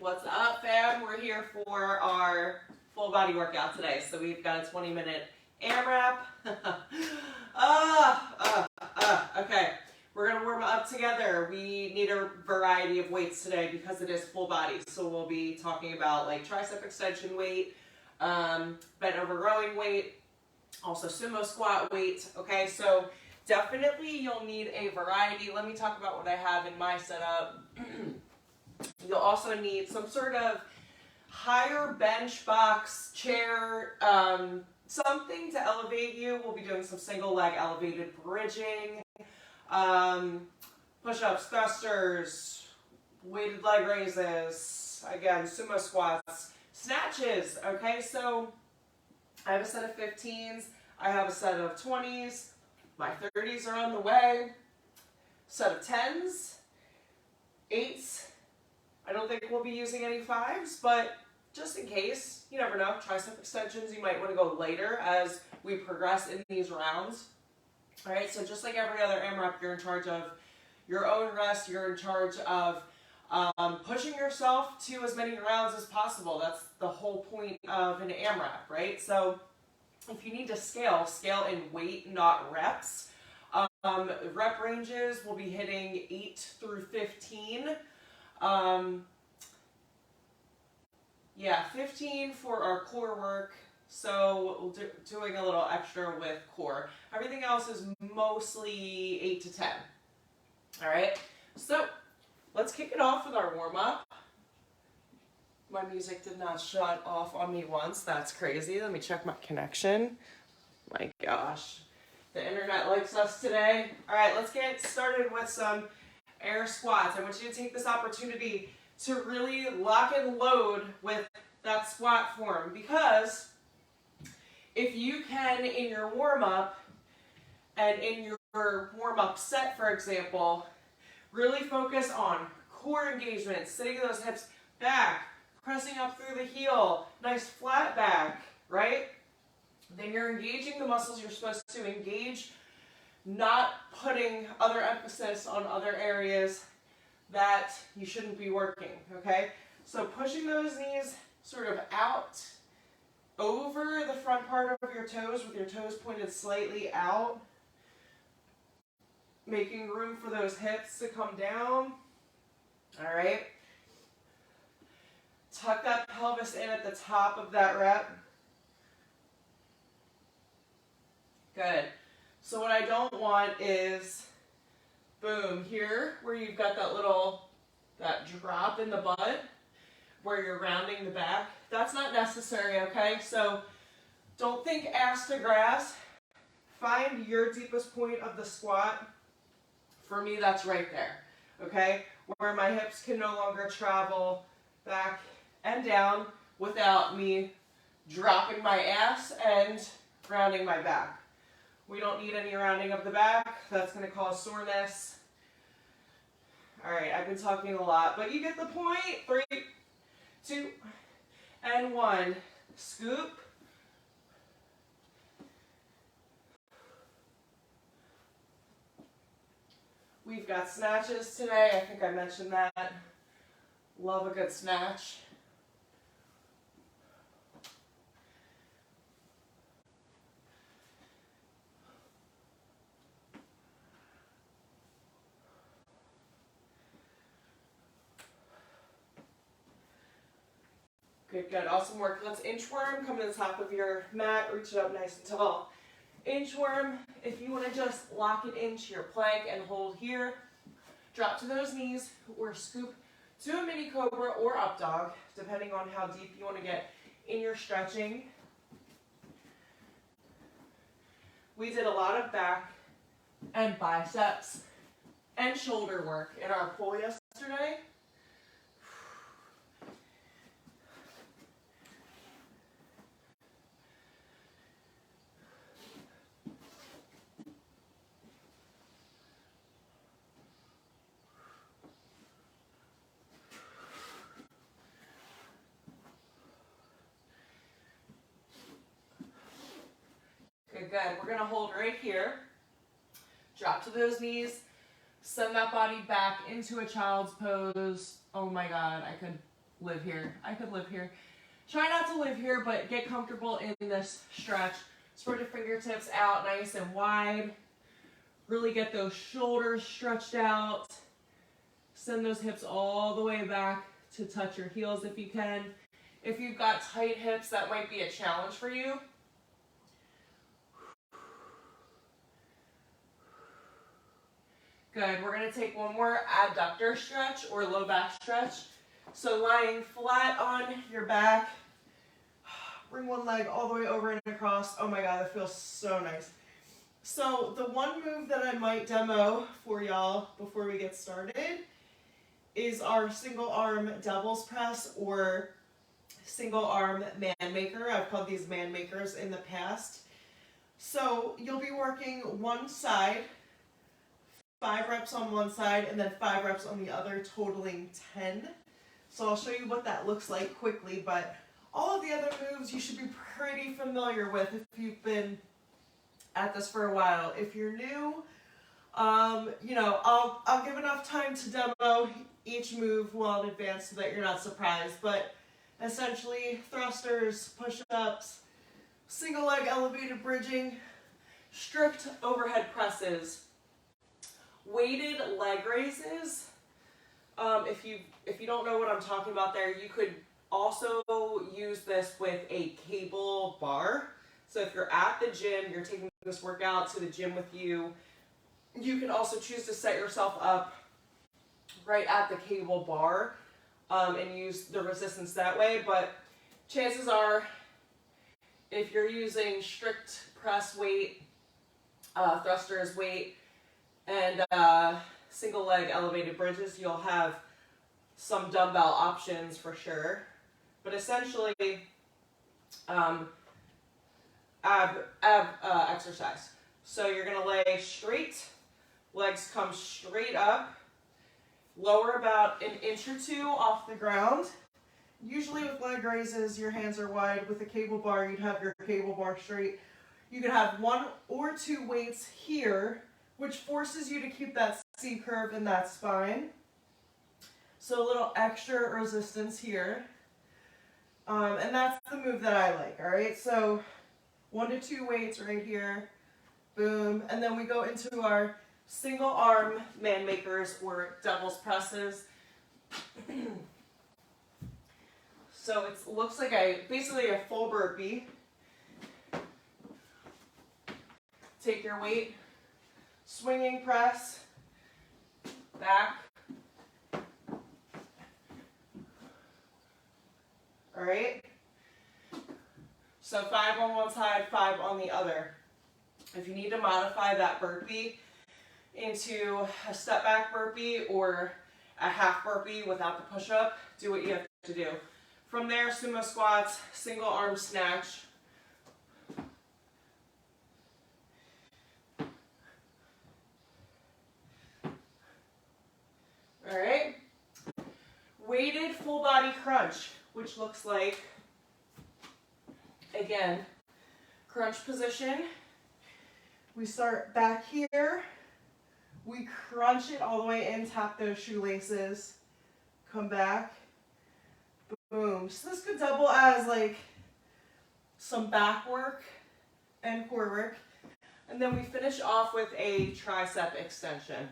What's up, fam? We're here for our full body workout today. So we've got a 20-minute AMRAP. Okay, we're gonna warm up together. We need a variety of weights today because it is full body. So we'll be talking about like tricep extension weight, bent over rowing weight, also sumo squat weight. Okay, so definitely you'll need a variety. Let me talk about what I have in my setup. You'll also need some sort of higher bench, box, chair, something to elevate you. We'll be doing some single leg elevated bridging, push-ups, thrusters, weighted leg raises, again, sumo squats, snatches. Okay, so I have a set of 15s. I have a set of 20s. My 30s are on the way. Set of 10s, 8s. I don't think we'll be using any 5s, but just in case, you never know, tricep extensions, you might want to go later as we progress in these rounds. All right, so just like every other AMRAP, you're in charge of your own rest. You're in charge of pushing yourself to as many rounds as possible. That's the whole point of an AMRAP, right? So if you need to scale in weight, not reps. Rep ranges will be hitting 8 through 15. 15 for our core work. So we'll doing a little extra with core. Everything else is mostly 8 to 10. All right. So let's kick it off with our warm up. My music did not shut off on me once. That's crazy. Let me check my connection. My gosh. The internet likes us today. All right, let's get started with some air squats. I want you to take this opportunity to really lock and load with that squat form, because if you can, in your warm-up and in your warm-up set, for example, really focus on core engagement, sitting those hips back, pressing up through the heel, nice flat back, right? Then you're engaging the muscles you're supposed to engage, not putting other emphasis on other areas that you shouldn't be working, okay? So pushing those knees sort of out over the front part of your toes with your toes pointed slightly out, making room for those hips to come down, all right? Tuck that pelvis in at the top of that rep. Good. So what I don't want is, boom, here where you've got that drop in the butt where you're rounding the back. That's not necessary, okay? So don't think ass to grass. Find your deepest point of the squat. For me, that's right there, okay? Where my hips can no longer travel back and down without me dropping my ass and rounding my back. We don't need any rounding of the back. That's going to cause soreness. All right, I've been talking a lot, but you get the point. 3, 2, and 1. Scoop. We've got snatches today. I think I mentioned that. Love a good snatch. Good, good. Awesome work. Let's inchworm. Come to the top of your mat. Reach it up nice and tall. Inchworm. If you want to just lock it into your plank and hold here, drop to those knees or scoop to a mini cobra or up dog, depending on how deep you want to get in your stretching. We did a lot of back and biceps and shoulder work in our pull yesterday. Good. We're going to hold right here. Drop to those knees. Send that body back into a child's pose. Oh my God, I could live here. I could live here. Try not to live here, but get comfortable in this stretch. Spread your fingertips out nice and wide. Really get those shoulders stretched out. Send those hips all the way back to touch your heels if you can. If you've got tight hips, that might be a challenge for you. Good. We're going to take one more adductor stretch or low back stretch. So lying flat on your back. Bring one leg all the way over and across. Oh my God, that feels so nice. So the one move that I might demo for y'all before we get started is our single arm devil's press or single arm man maker. I've called these man makers in the past. So you'll be working one side, 5 reps on one side and then 5 reps on the other, totaling 10. So I'll show you what that looks like quickly, but all of the other moves you should be pretty familiar with if you've been at this for a while. If you're new, you know, I'll give enough time to demo each move well in advance so that you're not surprised. But essentially, thrusters, push-ups, single leg elevated bridging, strict overhead presses, weighted leg raises. If you don't know what I'm talking about there, you could also use this with a cable bar. So if you're at the gym, you're taking this workout to the gym with you, you can also choose to set yourself up right at the cable bar and use the resistance that way. But chances are, if you're using strict press weight, thrusters weight, and single leg elevated bridges, you'll have some dumbbell options for sure. But essentially, ab exercise. So you're going to lay straight, legs come straight up, lower about an inch or 2 off the ground. Usually with leg raises, your hands are wide. With a cable bar, you'd have your cable bar straight. You could have 1 or 2 weights here, which forces you to keep that C curve in that spine. So a little extra resistance here. And that's the move that I like, all right? So 1 to 2 weights right here, boom. And then we go into our single arm man makers or devil's presses. So it looks like basically a full burpee. Take your weight, swinging press, back. All right. So 5 on one side, 5 on the other. If you need to modify that burpee into a step back burpee or a half burpee without the push-up, do what you have to do. From there, sumo squats, single arm snatch. All right. Weighted full body crunch, which looks like, again, crunch position. We start back here. We crunch it all the way in, tap those shoelaces, come back, boom. So this could double as like some back work and core work. And then we finish off with a tricep extension.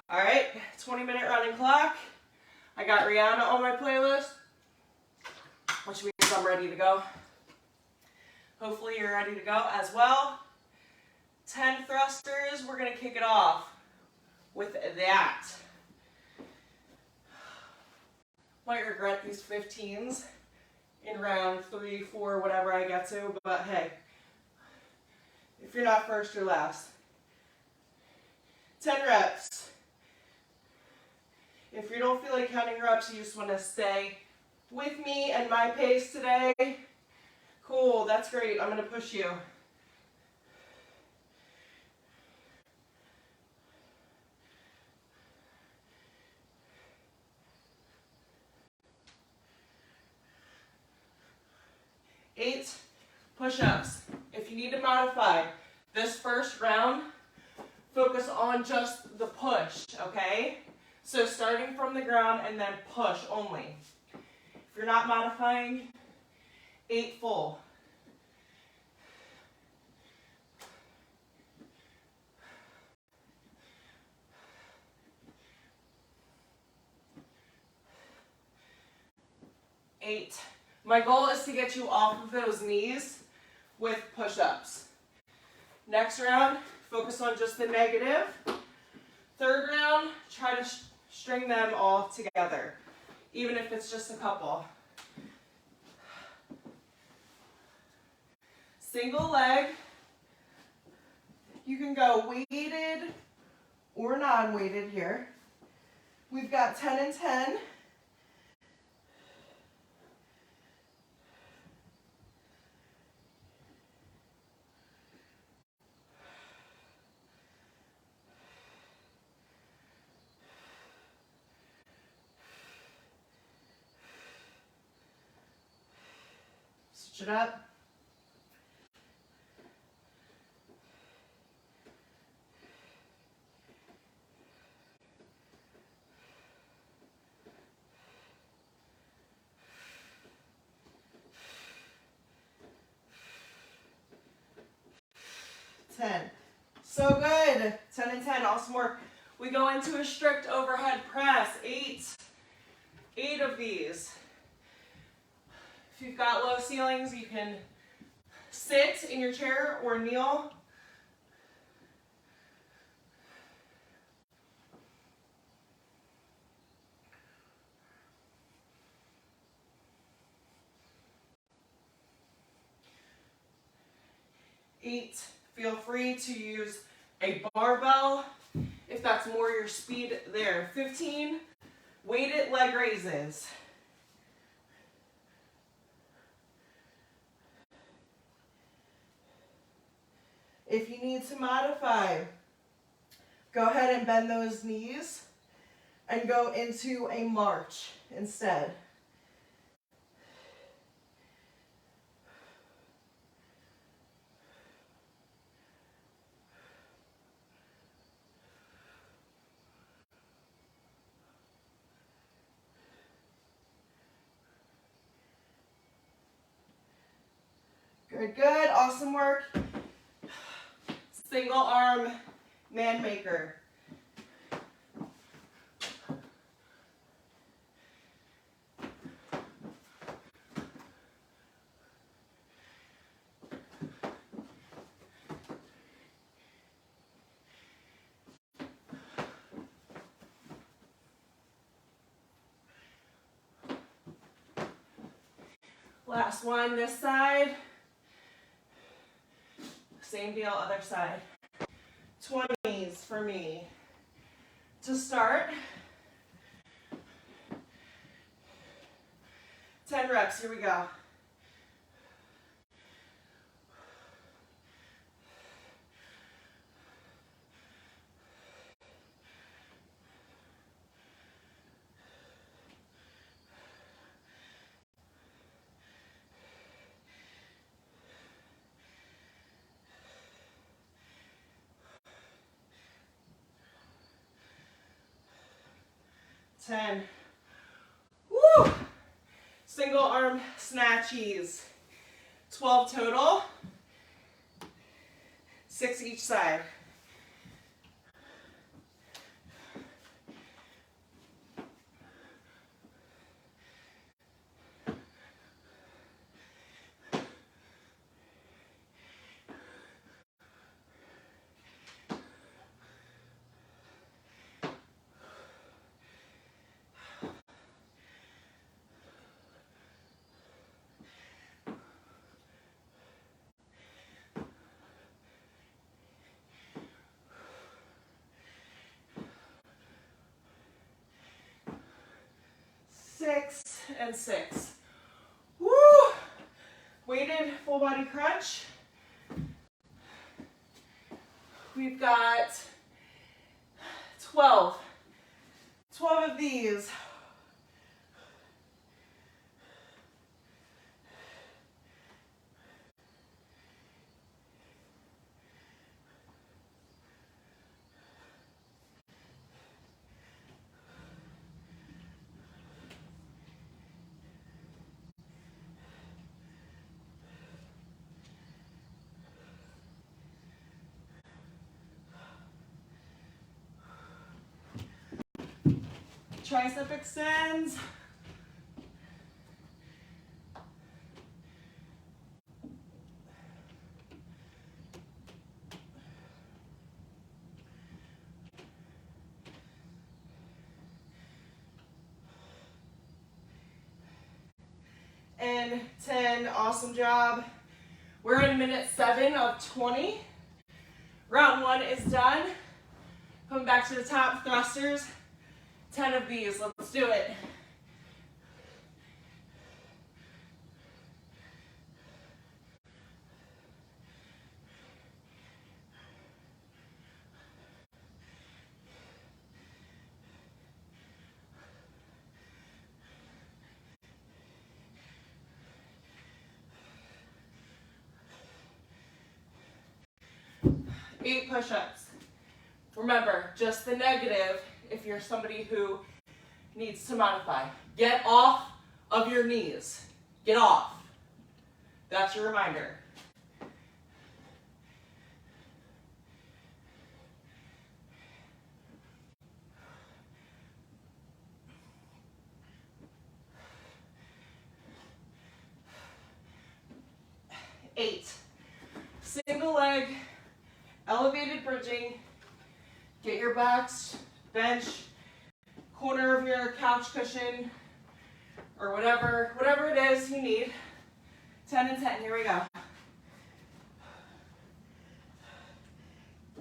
All right, 20-minute running clock. I got Rihanna on my playlist, which means I'm ready to go. Hopefully you're ready to go as well. 10 thrusters, we're gonna kick it off with that. Might regret these 15s in round 3, 4, whatever I get to, but hey, if you're not first, you're last. 10 reps. If you don't feel like counting reps, you just want to stay with me and my pace today, cool, that's great. I'm going to push you. Eight push-ups. If you need to modify this first round, focus on just the push, okay? So starting from the ground and then push only. If you're not modifying, 8 full. Eight. My goal is to get you off of those knees with push-ups. Next round, focus on just the negative. Third round, try to string them all together, even if it's just a couple. Single leg. You can go weighted or non-weighted here. We've got 10 and 10. Switch it up. So good. 10 and 10. Awesome work. We go into a strict overhead press. 8 of these. If you've got low ceilings, you can sit in your chair or kneel. Eight. Feel free to use a barbell if that's more your speed there. 15. Weighted leg raises. If you need to modify, go ahead and bend those knees and go into a march instead. Good, good. Awesome work. Single arm man maker. Last one, this side. Same deal, other side. 20s for me. To start, 10 reps, here we go. Ten. Woo! Single arm snatchies. 12 total. 6 each side. Six and 6. Woo! Weighted full body crunch. We've got 12. 12 of these. tricep extends. And 10, awesome job. We're in minute 7 of 20. Round 1 is done. Coming back to the top, thrusters. 10 of these, let's do it. Eight push-ups. Remember, just the negative if you're somebody who needs to modify. Get off of your knees. Get off. That's your reminder. Eight. Single leg, elevated bridging. Get your backs, bench, corner of your couch cushion, or whatever it is you need. 10 and 10, here we go.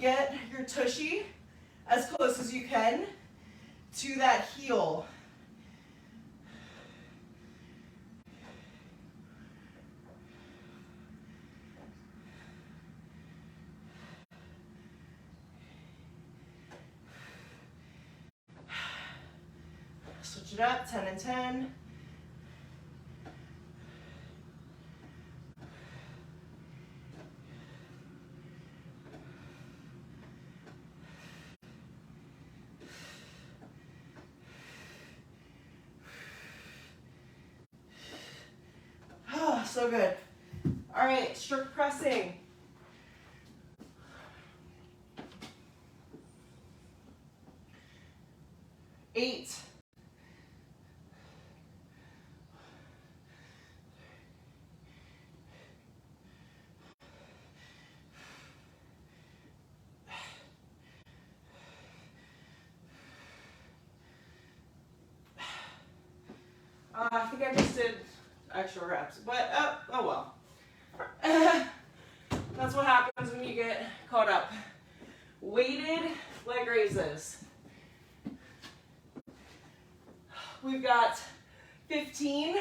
Get your tushy as close as you can to that heel. Switch it up, 10 and 10. Oh, so good. All right, strict pressing. Eight. I think I just did extra reps, but oh well. That's what happens when you get caught up. Weighted leg raises. We've got 15.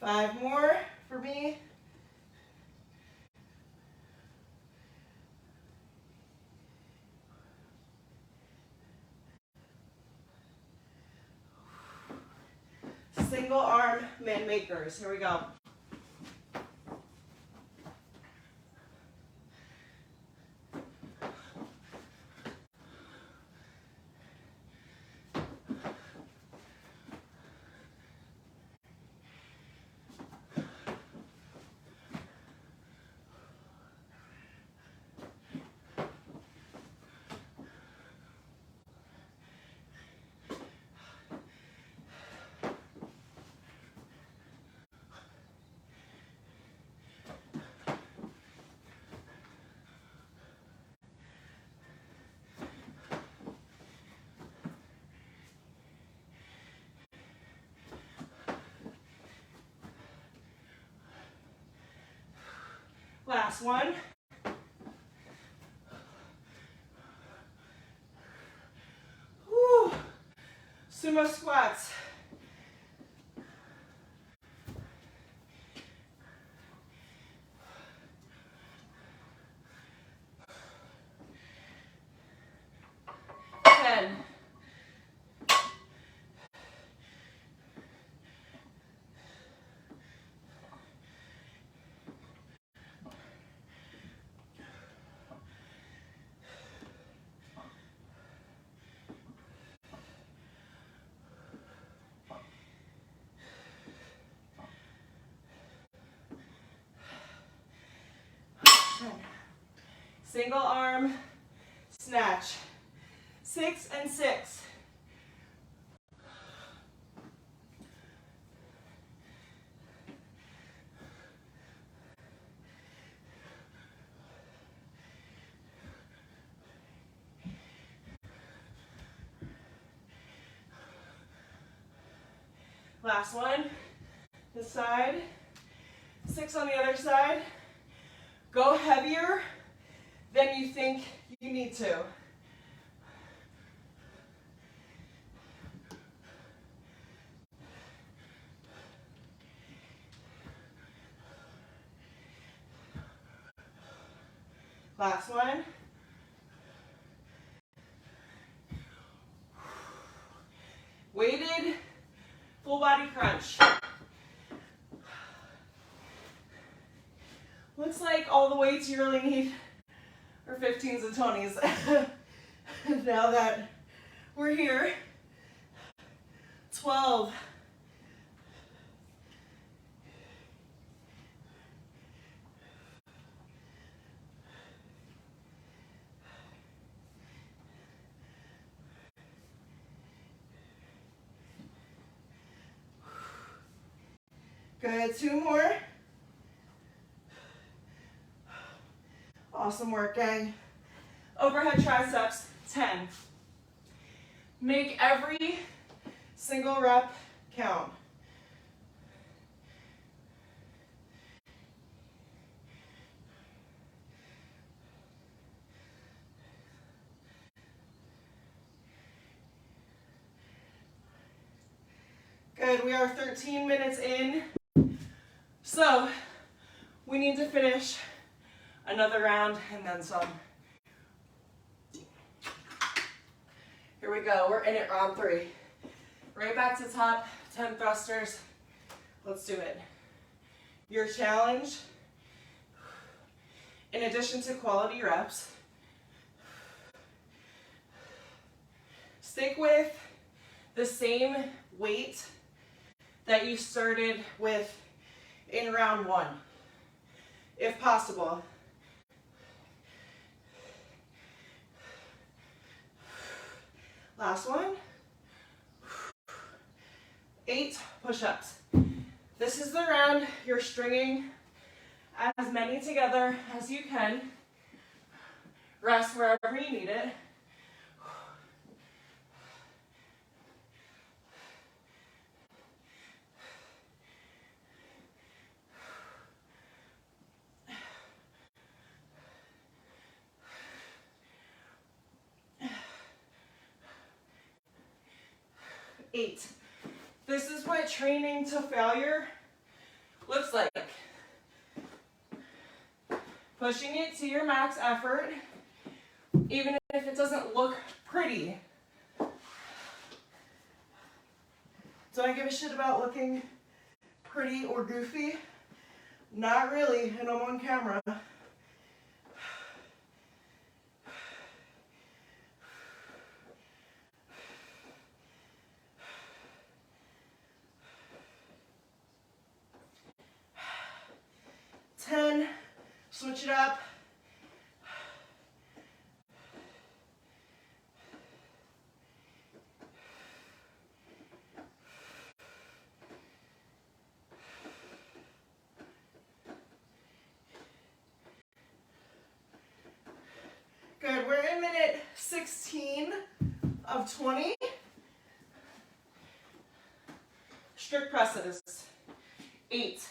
Five more for me. Single arm man makers. Here we go. Last one. Whew. Sumo squats. 10. Single arm snatch. 6 and 6. Last one, this side, 6 on the other side. Go heavier than you think you need to. Last one. Weighted full body crunch. Looks like all the weights you really need are 15s and 20s. Now that we're here, 12. Good, 2 more. Awesome work, gang. Overhead triceps, 10. Make every single rep count. Good, we are 13 minutes in. So, we need to finish another round and then some. Here we go, we're in it, round 3. Right back to top, 10 thrusters. Let's do it. Your challenge, in addition to quality reps, stick with the same weight that you started with in round 1, if possible. Last one. 8 push-ups. This is the round you're stringing as many together as you can. Rest wherever you need it. Eight. This is what training to failure looks like. Pushing it to your max effort, even if it doesn't look pretty. Do I give a shit about looking pretty or goofy? Not really, and I'm on camera. Switch it up. Good, we're in minute 16 of 20. Strict presses. 8.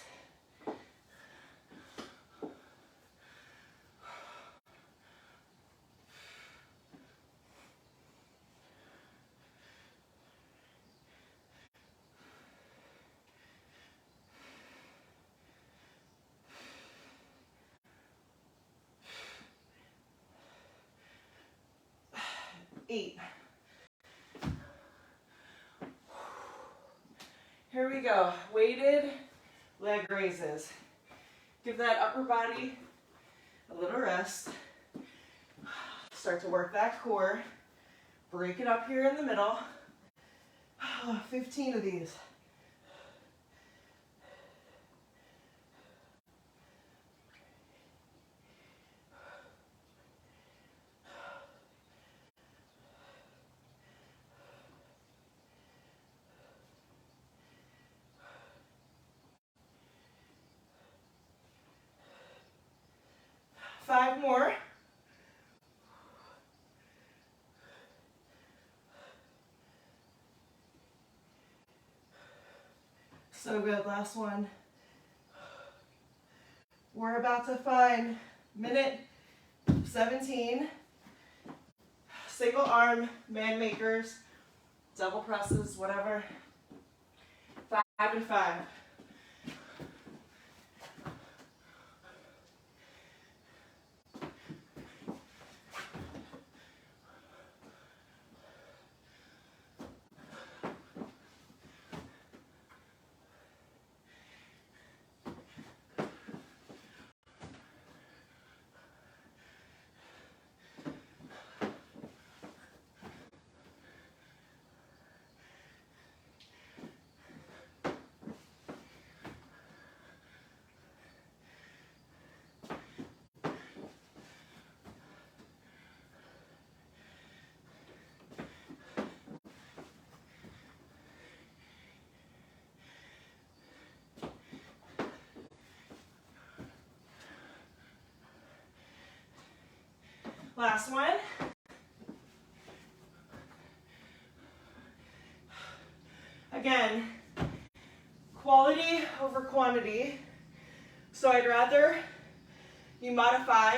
Here we go, weighted leg raises. Give that upper body a little rest. Start to work that core. Break it up here in the middle. 15 of these. So good, last one. We're about to find minute 17. Single arm, man makers, double presses, whatever. 5 and 5. Last one. Again, quality over quantity. So I'd rather you modify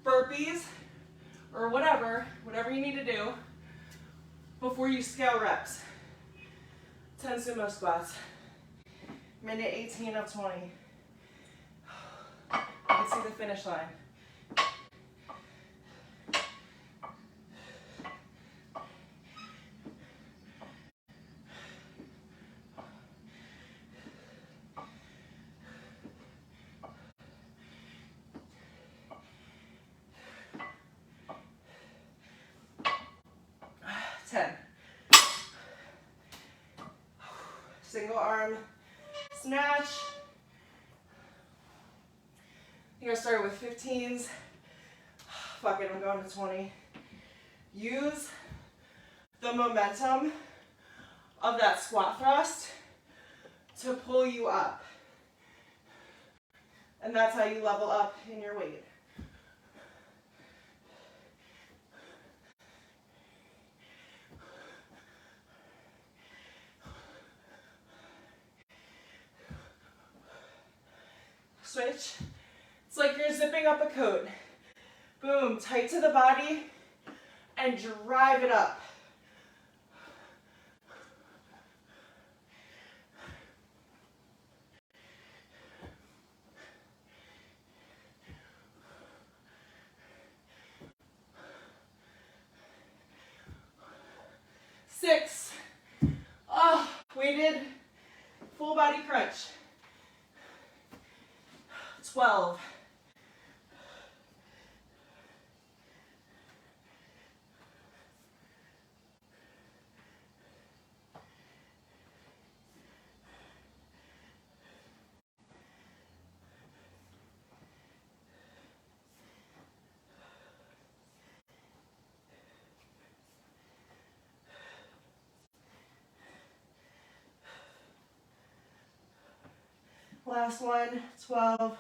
burpees or whatever you need to do before you scale reps. 10 sumo squats. Minute 18 of 20. You can see the finish line. Single arm snatch. You're gonna start with 15s. Fuck it, I'm going to 20. Use the momentum of that squat thrust to pull you up. And that's how you level up in your weight. Switch. It's like you're zipping up a coat. Boom, tight to the body and drive it up. Six. Oh, weighted full body crunch. 12. Last one, 12.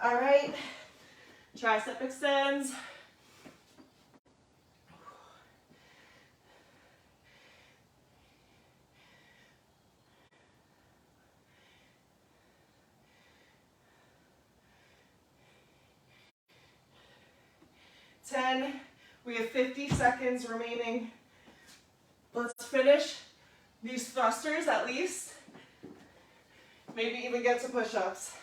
All right, tricep extends. We have 50 seconds remaining. Let's finish these thrusters at least. Maybe even get to push-ups.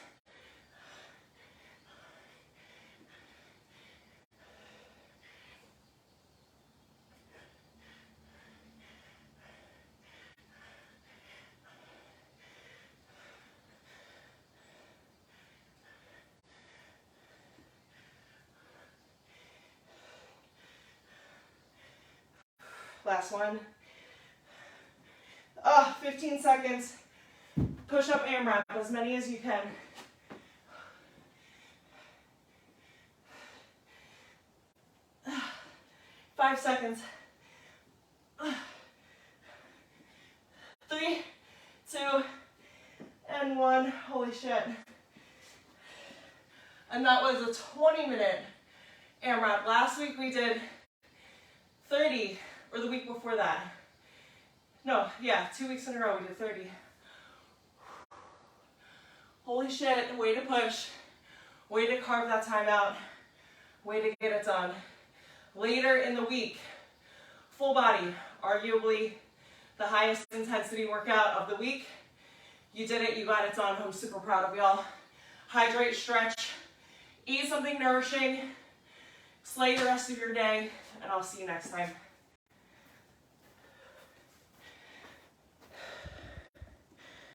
Last one. 15 seconds. Push up AMRAP, as many as you can. Five seconds. 3, 2, and 1. Holy shit. And that was a 20-minute AMRAP. Last week we did 30, or the week before that. No, yeah, 2 weeks in a row we did 30. Holy shit, way to push. Way to carve that time out. Way to get it done. Later in the week, full body, arguably the highest intensity workout of the week. You did it, you got it done. I'm super proud of y'all. Hydrate, stretch, eat something nourishing, slay the rest of your day, and I'll see you next time.